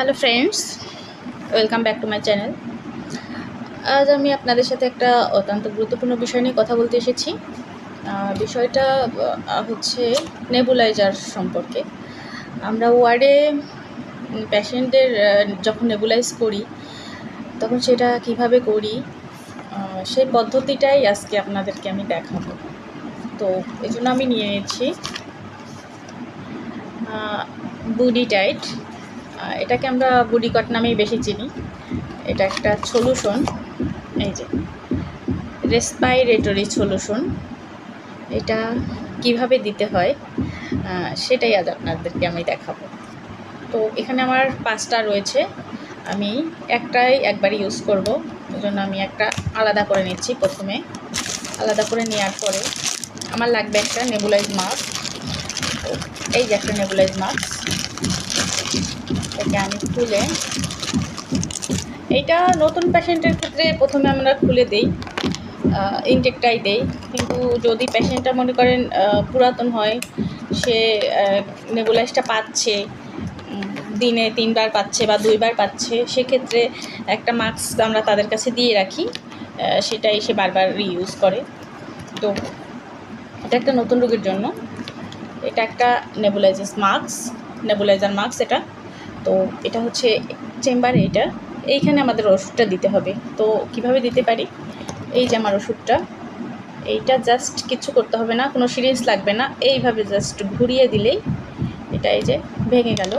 Hello friends, welcome back to my channel. আজ আমি আপনাদের সাথে একটা অত্যন্ত গুরুত্বপূর্ণ বিষয় নিয়ে কথা বলতে এসেছি। বিষয়টা হচ্ছে নেবুলাইজার সম্পর্কে। আমরা ওয়ার্ডে পেশেন্টদের যখন নেবুলাইজ করি তখন সেটা কিভাবে করি সেই পদ্ধতিটাই আজকে আপনাদেরকে আমি দেখাবো। তো এই জন্য আমি নিয়ে নিয়েছি বুডি টাইট। এটাকে আমরা বুডি কট নামেই বেশি চিনি। এটা একটা সলিউশন, এই যে রেসপাইরেটরি সলিউশন। এটা কিভাবে দিতে হয় সেটাই আজ আপনাদেরকে আমি দেখাবো। তো এখানে আমার 5টা রয়েছে, আমি একটাই একবার ইউজ করব, ওই জন্য আমি একটা আলাদা করে নিচ্ছি। প্রথমে আলাদা করে নেওয়ার পরে আমার লাগবে একটা নেবুলাইজ মাস্ক। এই যে একটা নেবুলাইজ মাস্ক, এটাকে আমি খুলে, এইটা নতুন পেশেন্টের ক্ষেত্রে প্রথমে আমরা খুলে দিই, ইনটেকটাই দেই। কিন্তু যদি পেশেন্টটা মনে করেন পুরাতন হয়, সে নেবুলাইজটা পাচ্ছে, দিনে 3বার পাচ্ছে বা 2বার পাচ্ছে, সেক্ষেত্রে একটা মাস্ক আমরা তাদের কাছে দিয়ে রাখি, সেটাই সে বারবার রিইউজ করে। তো এটা একটা নতুন রোগীর জন্য, এটা একটা নেবুলাইজার মাস্ক এটা। তো এটা হচ্ছে চেম্বারে, এইখানে আমাদের ওষুধটা দিতে হবে। তো কিভাবে দিতে পারি, এই যে আমার ওষুধটা, এইটা জাস্ট কিছু করতে হবে না, কোনো সিরিঞ্জ লাগবে না, এইভাবে জাস্ট ঘুরিয়ে দিলেই এটা এই যে ভেঙে গেল।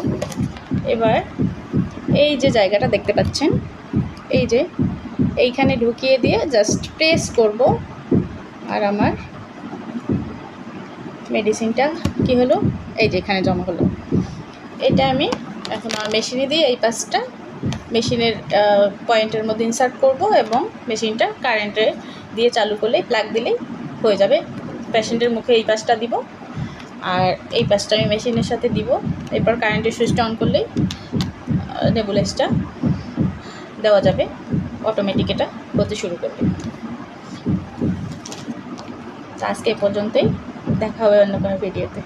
এবার এই যে জায়গাটা দেখতে পাচ্ছেন, এই যে এইখানে ঢুকিয়ে দিয়ে জাস্ট প্রেস করব, আর আমার মেডিসিনটা কি হলো, এই যে এখানে জমা হলো। এটা আমি এখন আমার মেশিনে দিয়ে এই পাশটা মেশিনের পয়েন্টের মধ্যে ইনসার্ট করব এবং মেশিনটা কারেন্টে দিয়ে চালু করলেই, প্লাগ দিলেই হয়ে যাবে। পেশেন্টের মুখে এই পাশটা দিব আর এই পাশটা আমি মেশিনের সাথে দিব। এরপর কারেন্টের সুইচটা অন করলেই নেবুলাইজটা দেওয়া যাবে, অটোমেটিক এটা হতে শুরু করবে। আজকে এ পর্যন্তই, দেখা হবে অন্য কোনো ভিডিওতে।